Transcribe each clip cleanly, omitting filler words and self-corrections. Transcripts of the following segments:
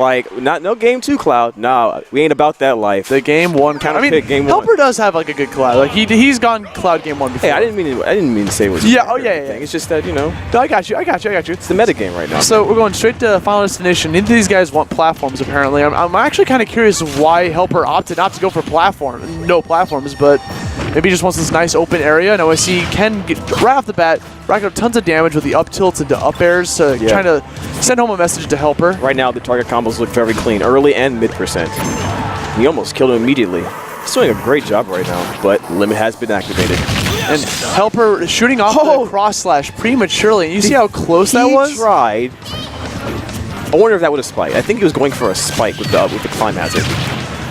Like, no game 2 Cloud. No, we ain't about that life. The game 1 counter. I mean, game HelpR does have like a good Cloud. Like he's gone Cloud game 1 before. Hey, I didn't mean to say it was. Yeah. Oh yeah. It's just that, you know. No, I got you. It's the meta game right now. So we're going straight to Final Destination. Neither of these guys want platforms apparently. I'm actually kind of curious why HelpR opted not to go for no platforms, but maybe he just wants this nice open area. Now I see Ken get right off the bat rack up tons of damage with the up tilts into up airs, trying to send home a message to HelpR. Right now the target combos look very clean, early and mid percent. He almost killed him immediately. He's doing a great job right now, but limit has been activated. And HelpR shooting off the cross slash prematurely. You see how close that was? He tried. I wonder if that would have spiked. I think he was going for a spike with the climb hazard.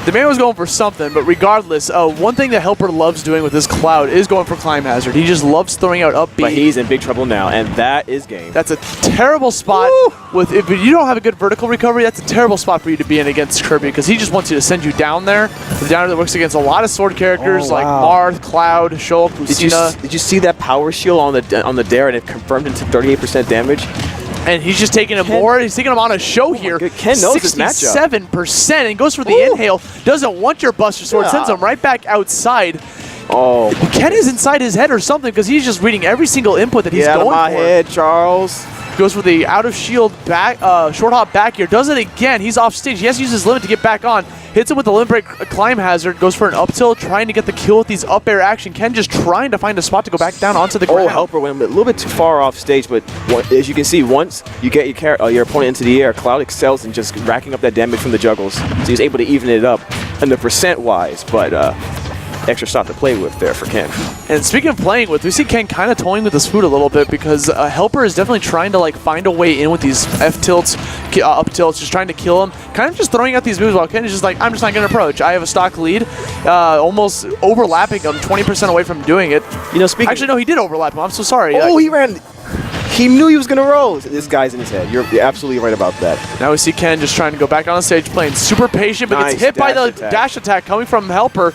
The man was going for something, but regardless, one thing that HelpR loves doing with this Cloud is going for climb hazard. He just loves throwing out up B. But he's in big trouble now, and that is game. That's a terrible spot. If you don't have a good vertical recovery, that's a terrible spot for you to be in against Kirby, because he just wants you to send you down there. The down that works against a lot of sword characters like Marth, Cloud, Shulk, Lucina. Did you see that power shield on the dare, and it confirmed into 38% damage? And he's just taking him more. He's taking him on a show here. Ken knows his matchup. 67% and goes for the inhale. Doesn't want your Buster Sword. Sends him right back outside. Oh, Ken is inside his head or something because he's just reading every single input that he's going for. Get out of my head, Charles. Goes for the out of shield back, short hop back here. Does it again. He's off stage. He has to use his limit to get back on. Hits him with the limit break climb hazard. Goes for an up tilt, trying to get the kill with these up air action. Ken just trying to find a spot to go back down onto the ground. HelpR went a little bit too far off stage, but as you can see, once you get your opponent into the air, Cloud excels in just racking up that damage from the juggles. So he's able to even it up in the percent-wise, but extra shot to play with there for Ken. And speaking of playing with, we see Ken kind of toying with his food a little bit because HelpR is definitely trying to like find a way in with these F tilts, up tilts, just trying to kill him. Kind of just throwing out these moves while Ken is just like, I'm just not going to approach. I have a stock lead, almost overlapping him, 20% away from doing it. You know, speaking. Actually, no, he did overlap him. I'm so sorry. Oh, he ran. He knew he was going to roll. This guy's in his head. You're absolutely right about that. Now we see Ken just trying to go back on the stage, playing super patient, but gets hit by the dash attack coming from HelpR.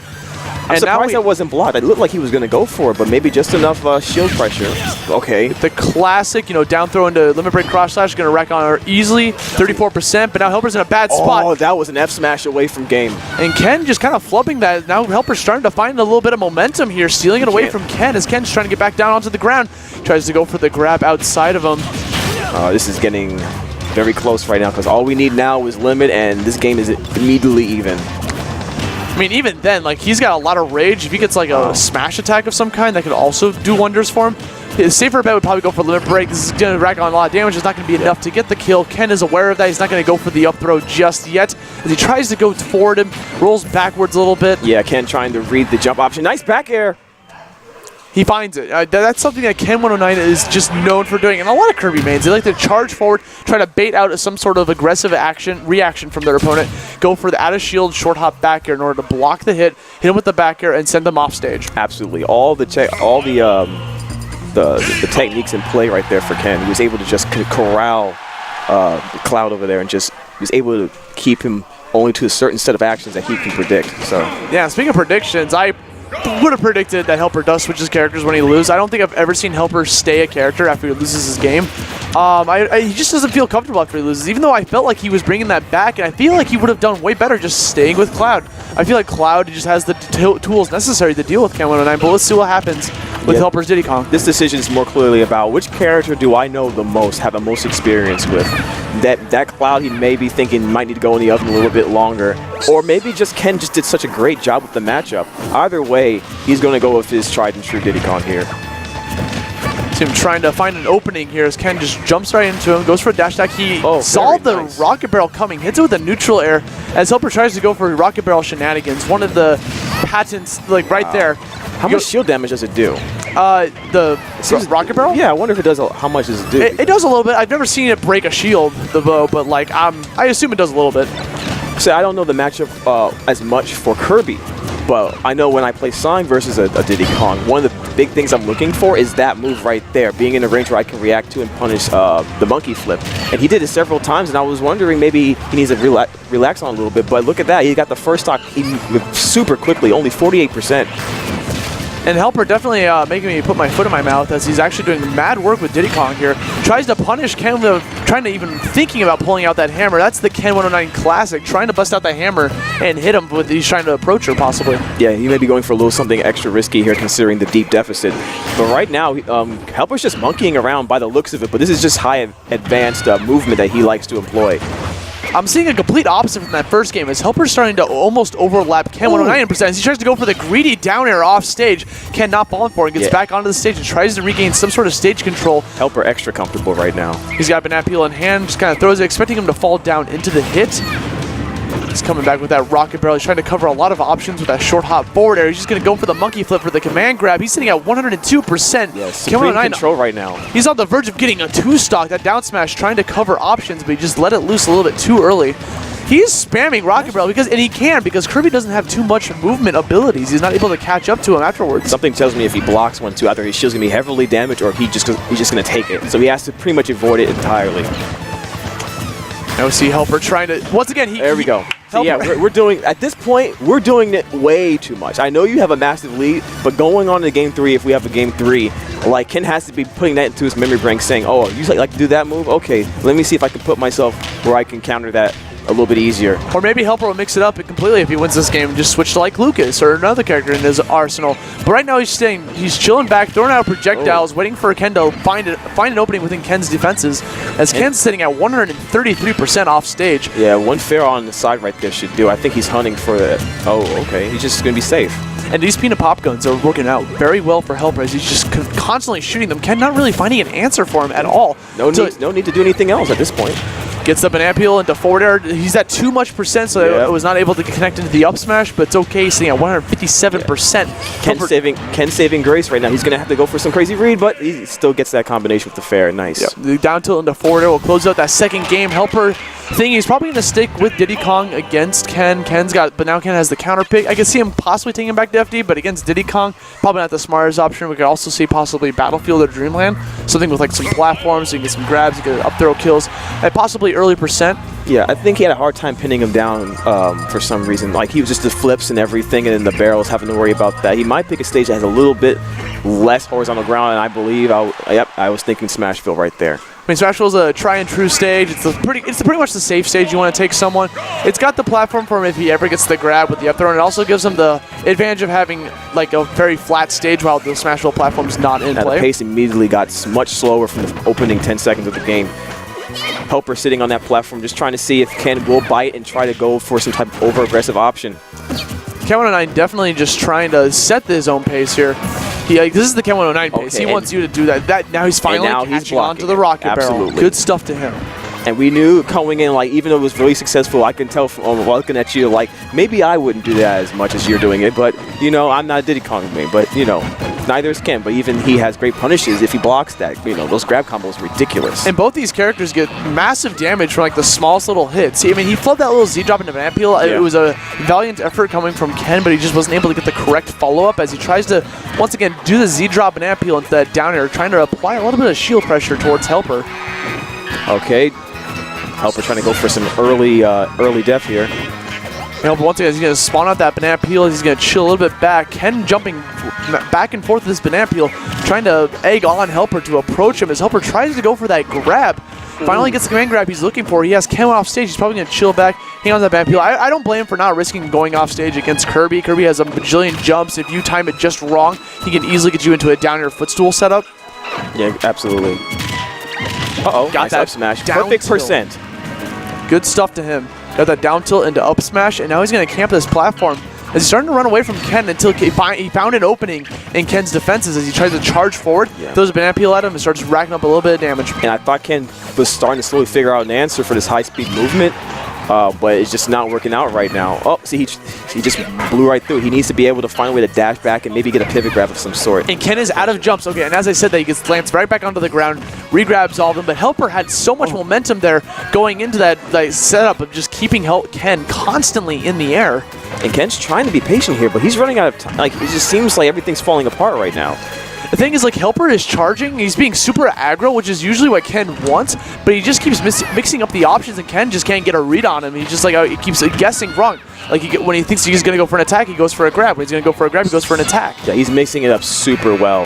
I'm surprised that wasn't blocked. It looked like he was going to go for it, but maybe just enough shield pressure. Okay. The classic, down throw into limit break cross slash, going to wreck on her easily, 34%, but now HelpR's in a bad spot. Oh, that was an F smash away from game. And Ken just kind of flubbing that. Now HelpR's starting to find a little bit of momentum here, stealing it away from Ken as Ken's trying to get back down onto the ground. Tries to go for the grab outside of him. This is getting very close right now because all we need now is limit, and this game is immediately even. I mean, even then, like, he's got a lot of rage. If he gets, like, a smash attack of some kind, that could also do wonders for him. His safer bet would probably go for limit break. This is going to rack on a lot of damage. It's not going to be enough to get the kill. Ken is aware of that. He's not going to go for the up throw just yet. As he tries to go forward him, rolls backwards a little bit. Yeah, Ken trying to read the jump option. Nice back air. He finds it. That's something that Ken109 is just known for doing. And a lot of Kirby mains, they like to charge forward, try to bait out some sort of aggressive reaction from their opponent, go for the out of shield short hop back air in order to block the hit him with the back air, and send them off stage. Absolutely. All the techniques in play right there for Ken. He was able to just corral the Cloud over there and just was able to keep him only to a certain set of actions that he can predict. So yeah, speaking of predictions, I would have predicted that HelpR does switch his characters when he loses. I don't think I've ever seen HelpR stay a character after he loses his game. He just doesn't feel comfortable after he loses, even though I felt like he was bringing that back, and I feel like he would have done way better just staying with Cloud. I feel like Cloud just has the tools necessary to deal with Ken109, but let's see what happens with HelpR's Diddy Kong. This decision is more clearly about which character do I know the most, have the most experience with. That Cloud he may be thinking might need to go in the oven a little bit longer, or maybe just Ken just did such a great job with the matchup. Either way, he's going to go with his tried and true Diddy Kong here. It's him trying to find an opening here as Ken just jumps right into him, goes for a dash attack. He saw the rocket barrel coming, hits it with a neutral air as HelpR tries to go for rocket barrel shenanigans. One of the patents, like right there. How much shield damage does it do? The rocket barrel? Yeah, I wonder if it does. How much does it do? It does a little bit. I've never seen it break a shield, the bow, but like I assume it does a little bit. So I don't know the matchup as much for Kirby, but I know when I play Sonic versus a Diddy Kong, one of the big things I'm looking for is that move right there, being in a range where I can react to and punish the monkey flip. And he did it several times, and I was wondering maybe he needs to relax on a little bit. But look at that, he got the first stock super quickly, only 48%. And HelpR definitely making me put my foot in my mouth as he's actually doing mad work with Diddy Kong here. Tries to punish Ken with trying to even thinking about pulling out that hammer. That's the Ken109 classic, trying to bust out the hammer and hit him with he's trying to approach her possibly. Yeah, he may be going for a little something extra risky here considering the deep deficit. But right now, HelpR's just monkeying around by the looks of it, but this is just high advanced movement that he likes to employ. I'm seeing a complete opposite from that first game as HelpR's starting to almost overlap Ken109 in percent. He tries to go for the greedy down air off stage. Ken not falling for it, gets back onto the stage and tries to regain some sort of stage control. HelpR extra comfortable right now. He's got Banana Peel in hand, just kind of throws it, expecting him to fall down into the hit. He's coming back with that rocket barrel. He's trying to cover a lot of options with that short hop forward air. He's just going to go for the monkey flip for the command grab. He's sitting at 102%. Yes, supreme control right now. He's on the verge of getting a two-stock. That down smash trying to cover options, but he just let it loose a little bit too early. He's spamming rocket barrel because Kirby doesn't have too much movement abilities. He's not able to catch up to him afterwards. Something tells me if he blocks one, too, either his shield's going to be heavily damaged or he's just going to take it. So he has to pretty much avoid it entirely. Now we see HelpR trying to, once again, there we go. So yeah, we're doing, at this point, we're doing it way too much. I know you have a massive lead, but going on to game 3, if we have a game 3, like Ken has to be putting that into his memory bank saying, oh, you like to do that move? Okay, let me see if I can put myself where I can counter that a little bit easier. Or maybe HelpR will mix it up completely if he wins this game and just switch to like Lucas or another character in his arsenal. But right now he's chilling back, throwing out projectiles, waiting for Ken to find an opening within Ken's defenses as Ken's sitting at 133% off stage. Yeah, one fair on the side right there should do. I think he's hunting for it. Oh, okay. He's just going to be safe. And these peanut pop guns are working out very well for HelpR as he's just constantly shooting them. Ken not really finding an answer for him at all. No need to do anything else at this point. Gets the banana peel into forward air. He's at too much percent, so it was not able to connect into the up smash, but it's okay. He's sitting at 157%. Ken saving grace right now. He's going to have to go for some crazy read, but he still gets that combination with the fair. Nice. Yep. The down tilt into forward air will close out that second game. HelpR thing, he's probably going to stick with Diddy Kong against Ken. But now Ken has the counter pick. I could see him possibly taking him back to FD, but against Diddy Kong, probably not the smartest option. We could also see possibly Battlefield or Dreamland, something with like some platforms, so you can get some grabs, you get up throw kills, and possibly early percent. Yeah, I think he had a hard time pinning him down for some reason. Like, he was just the flips and everything, and then the barrels having to worry about that. He might pick a stage that has a little bit less horizontal ground, and I believe, I was thinking Smashville right there. I mean, Smashville is a try and true stage. It's pretty much the safe stage you want to take someone. It's got the platform for him if he ever gets the grab with the up throw, and it also gives him the advantage of having like a very flat stage while the Smashville platform's not in play. The pace immediately got much slower from the opening 10 seconds of the game. HelpR sitting on that platform just trying to see if Ken will bite and try to go for some type of over-aggressive option. Ken109 definitely just trying to set his own pace here. This is the Ken109 pace. Okay, he wants you to do that. Now he's finally catching on to the rocket barrel. Good stuff to him. And we knew coming in, like, even though it was really successful, I can tell from looking at you, like, maybe I wouldn't do that as much as you're doing it. But, you know, I'm not a Diddy Kong main, but, you know, neither is Ken. But even he has great punishes if he blocks that. You know, those grab combos are ridiculous. And both these characters get massive damage from, like, the smallest little hits. I mean, he flubbed that little Z-drop into Banana Peel. Yeah. It was a valiant effort coming from Ken, but he just wasn't able to get the correct follow-up as he tries to, once again, do the Z-drop Banana Peel into that down air, trying to apply a little bit of shield pressure towards HelpR. Okay. HelpR trying to go for some early death here. You know, but once again, he's going to spawn out that banana peel. He's going to chill a little bit back. Ken jumping back and forth with this banana peel, trying to egg on HelpR to approach him as HelpR tries to go for that grab. Finally gets the command grab he's looking for. He has Ken off stage. He's probably going to chill back, hang on to that banana peel. I don't blame him for not risking going off stage against Kirby. Kirby has a bajillion jumps. If you time it just wrong, he can easily get you into a down air footstool setup. Yeah, absolutely. Uh-oh, got nice that up smash. Perfect percent. Good stuff to him. Got that down tilt into up smash, and now he's going to camp this platform as he's starting to run away from Ken until he found an opening in Ken's defenses as he tries to charge forward, throws a banana peel at him, and starts racking up a little bit of damage. And I thought Ken was starting to slowly figure out an answer for this high-speed movement, but it's just not working out right now. Oh, see, he just blew right through. He needs to be able to find a way to dash back and maybe get a pivot grab of some sort. And Ken is out of jumps. Okay, and as I said, that he gets glanced right back onto the ground, regrabs all of them, but HelpR had so much momentum there going into that setup of just keeping Ken constantly in the air. And Ken's trying to be patient here, but he's running out of time. Like, it just seems like everything's falling apart right now. The thing is, like, HelpR is charging. He's being super aggro, which is usually what Ken wants, but he just keeps mixing up the options, and Ken just can't get a read on him. He just, like, he keeps guessing wrong. Like, when he thinks he's going to go for an attack, he goes for a grab. When he's going to go for a grab, he goes for an attack. Yeah, he's mixing it up super well.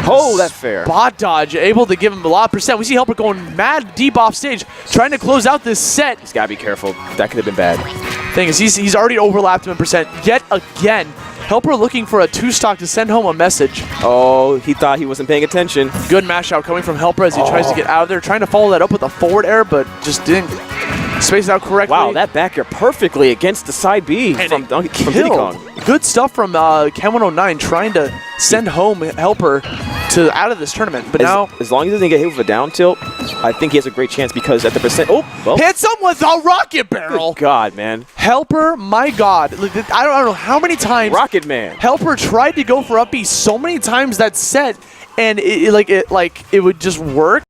Oh, that's fair. Spot dodge, able to give him a lot of percent. We see HelpR going mad deep off stage, trying to close out this set. He's got to be careful. That could have been bad. Thing is, he's already overlapped him in percent yet again. HelpR looking for a 2-stock to send home a message. Oh, he thought he wasn't paying attention. Good mash out coming from HelpR as he tries to get out of there, trying to follow that up with a forward air, but just didn't space it out correctly. Wow, that back air perfectly against the side B from Diddy Kong. Good stuff from Ken109 trying to send home HelpR out of this tournament. But now, as long as he doesn't get hit with a down tilt, I think he has a great chance because at the percent. Oh, well. Hits him with a rocket barrel. Good God, man. HelpR, my God. I don't know how many times Rocket Man. HelpR tried to go for up B so many times that set, and it would just work.